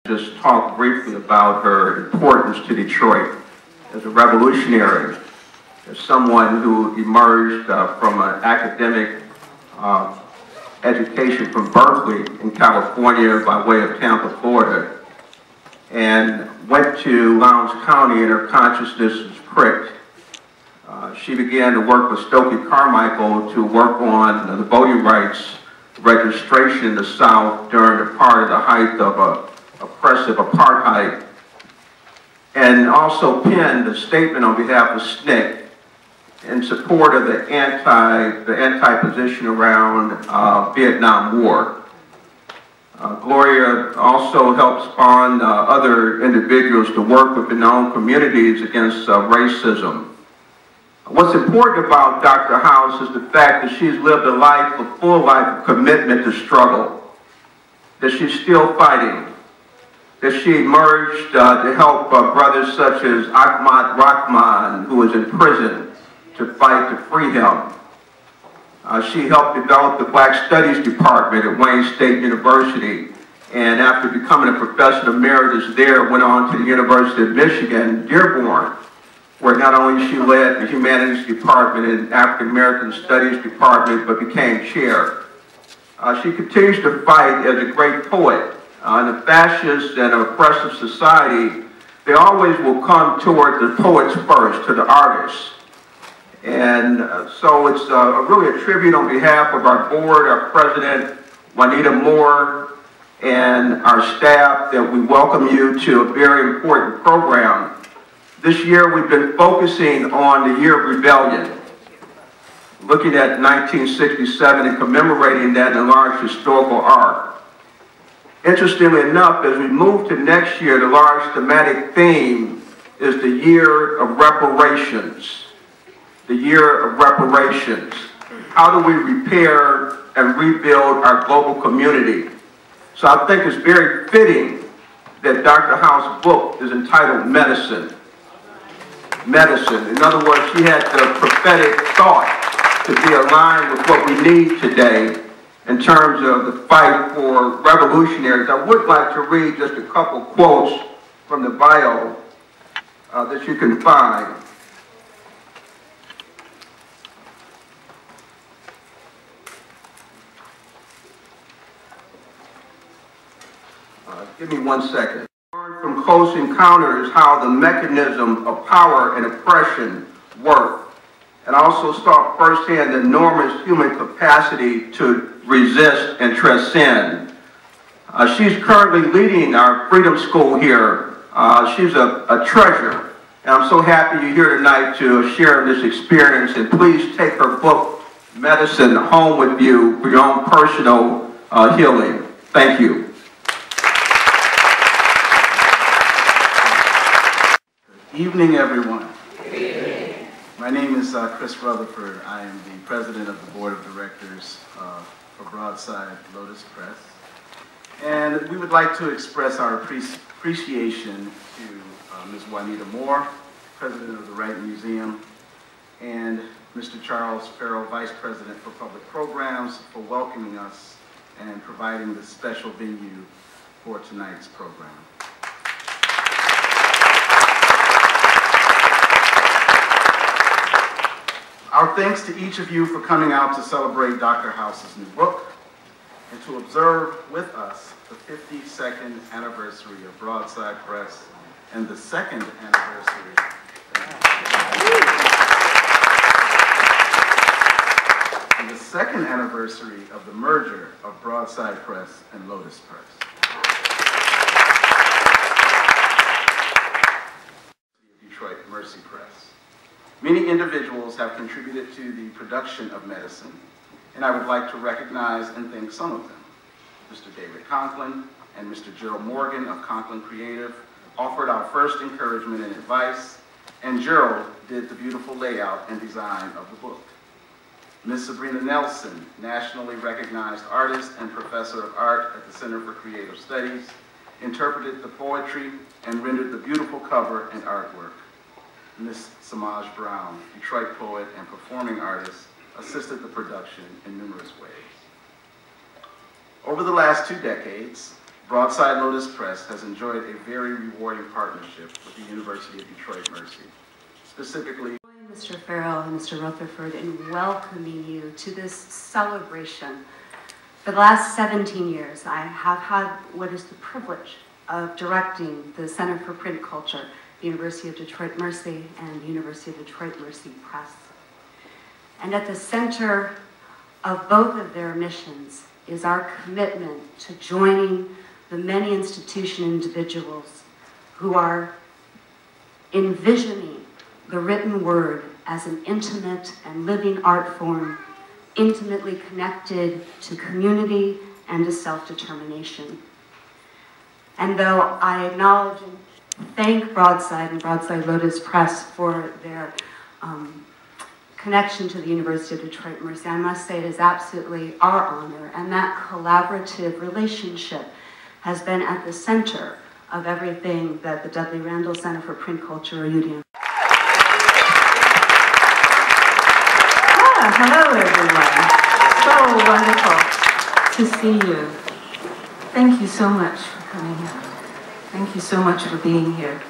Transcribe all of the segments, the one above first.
Just talk briefly about her importance to Detroit as a revolutionary, as someone who emerged from an academic education from Berkeley in California by way of Tampa, Florida, and went to Lowndes County and her consciousness was pricked. She began to work with Stokely Carmichael to work on the voting rights registration in the South during the part of the height of oppressive apartheid, and also penned a statement on behalf of SNCC in support of the anti-position around Vietnam War. Gloria also helped spawn other individuals to work within their own communities against racism. What's important about Dr. House is the fact that she's lived a life, a full life of commitment to struggle, that she's still fighting, that she emerged to help brothers such as Ahmad Rahman, who was in prison, to fight to free him. She helped develop the Black Studies Department at Wayne State University, and after becoming a professor emeritus there, went on to the University of Michigan, Dearborn, where not only she led the Humanities Department and African American Studies Department, but became chair. She continues to fight as a great poet. In a fascist and oppressive society, they always will come toward the poets first, to the artists. And so it's really a tribute on behalf of our board, our president, Juanita Moore, and our staff, that we welcome you to a very important program. This year we've been focusing on the year of rebellion, looking at 1967 and commemorating that in a large historical arc. Interestingly enough, as we move to next year, the large thematic theme is the year of reparations. The year of reparations. How do we repair and rebuild our global community? So I think it's very fitting that Dr. House's book is entitled Medicine. Medicine. In other words, she had the prophetic thought to be aligned with what we need today in terms of the fight for revolutionaries. I would like to read just a couple quotes from the bio that you can find. Give me 1 second. From close encounters how the mechanism of power and oppression work, and also saw firsthand the enormous human capacity to resist and transcend. She's currently leading our Freedom School here. She's a treasure, and I'm so happy you're here tonight to share this experience, and please take her book, Medicine, home with you for your own personal healing. Thank you. Good evening, everyone. Good evening. My name is Chris Rutherford. I am the president of the board of directors for Broadside Lotus Press. And we would like to express our appreciation to Ms. Juanita Moore, president of the Wright Museum, and Mr. Charles Farrell, vice president for public programs, for welcoming us and providing this special venue for tonight's program. Our thanks to each of you for coming out to celebrate Dr. House's new book and to observe with us the 52nd anniversary of Broadside Press and the 2nd anniversary of the merger of Broadside Press and Lotus Press. Detroit Mercy Press. Many individuals have contributed to the production of Medicine, and I would like to recognize and thank some of them. Mr. David Conklin and Mr. Gerald Morgan of Conklin Creative offered our first encouragement and advice, and Gerald did the beautiful layout and design of the book. Ms. Sabrina Nelson, nationally recognized artist and professor of art at the Center for Creative Studies, interpreted the poetry and rendered the beautiful cover and artwork. Ms. Samaj Brown, Detroit poet and performing artist, assisted the production in numerous ways. Over the last 2 decades, Broadside Lotus Press has enjoyed a very rewarding partnership with the University of Detroit Mercy, specifically Mr. Farrell and Mr. Rutherford in welcoming you to this celebration. For the last 17 years, I have had what is the privilege of directing the Center for Print Culture, the University of Detroit Mercy and the University of Detroit Mercy Press. And at the center of both of their missions is our commitment to joining the many institution individuals who are envisioning the written word as an intimate and living art form, intimately connected to community and to self-determination. And though I acknowledge and thank Broadside and Broadside Lotus Press for their connection to the University of Detroit Mercy, I must say it is absolutely our honor, and that collaborative relationship has been at the center of everything that the Dudley Randall Center for Print Culture, or UDM. Hello, everyone. So wonderful to see you. Thank you so much for coming here. Thank you so much for being here.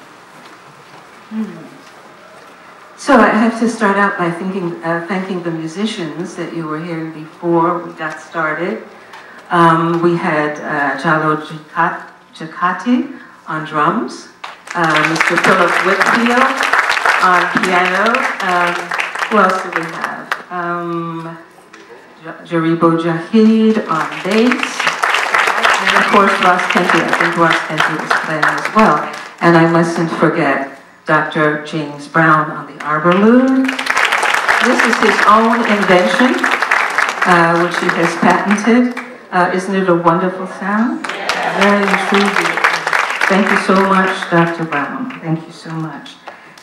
So I have to start out by thanking the musicians that you were hearing before we got started. We had Jalo Jakati on drums, Mr. Philip Whitfield on piano. Who else do we have? Jaribo Jahid on bass, and of course Ross Kenty. I think Ross Kenty was playing as well. And I mustn't forget Dr. James Brown on the arbor lute. This is his own invention, which he has patented. Isn't it a wonderful sound? Very intriguing. Thank you so much, Dr. Brown. Thank you so much.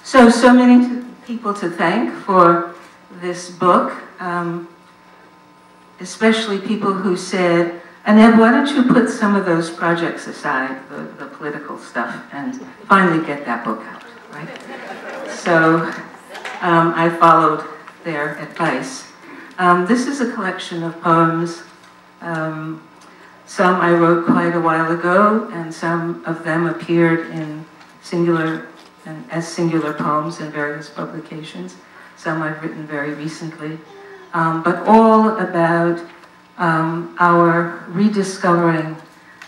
So many people to thank for this book, especially people who said, Aneb, why don't you put some of those projects aside, the political stuff, and finally get that book out, right? So I followed their advice. This is a collection of poems. Some I wrote quite a while ago, and some of them appeared in as singular poems in various publications. Some I've written very recently, but all about our rediscovering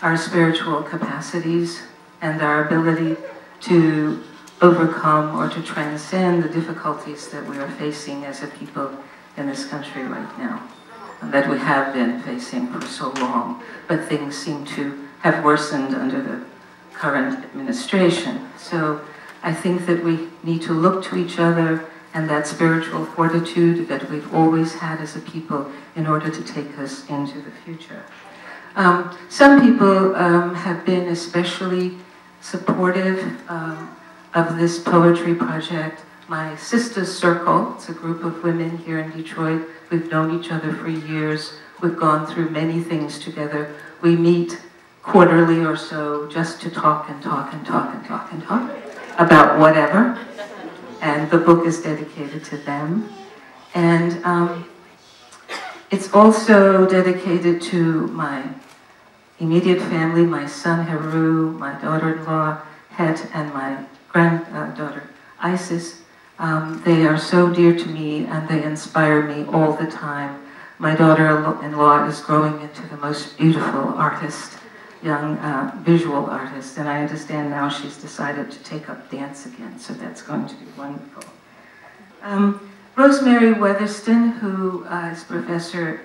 our spiritual capacities and our ability to overcome or to transcend the difficulties that we are facing as a people in this country right now, and that we have been facing for so long, but things seem to have worsened under the current administration. So I think that we need to look to each other and that spiritual fortitude that we've always had as a people in order to take us into the future. Some people have been especially supportive of this poetry project. My Sisters Circle, it's a group of women here in Detroit. We've known each other for years. We've gone through many things together. We meet quarterly or so just to talk and talk and talk and talk and talk about whatever. And the book is dedicated to them. And it's also dedicated to my immediate family, my son Heru, my daughter-in-law Het, and my granddaughter Isis. They are so dear to me and they inspire me all the time. My daughter-in-law is growing into the most beautiful artist, young visual artist, and I understand now she's decided to take up dance again, so that's going to be wonderful. Rosemary Weatherston, who is professor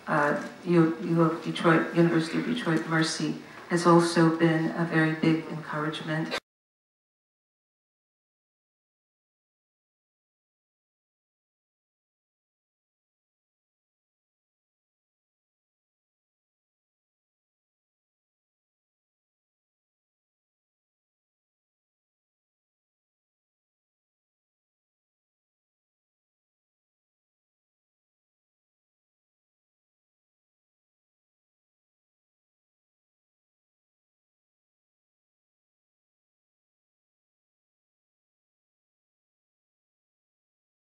at University of Detroit Mercy, has also been a very big encouragement.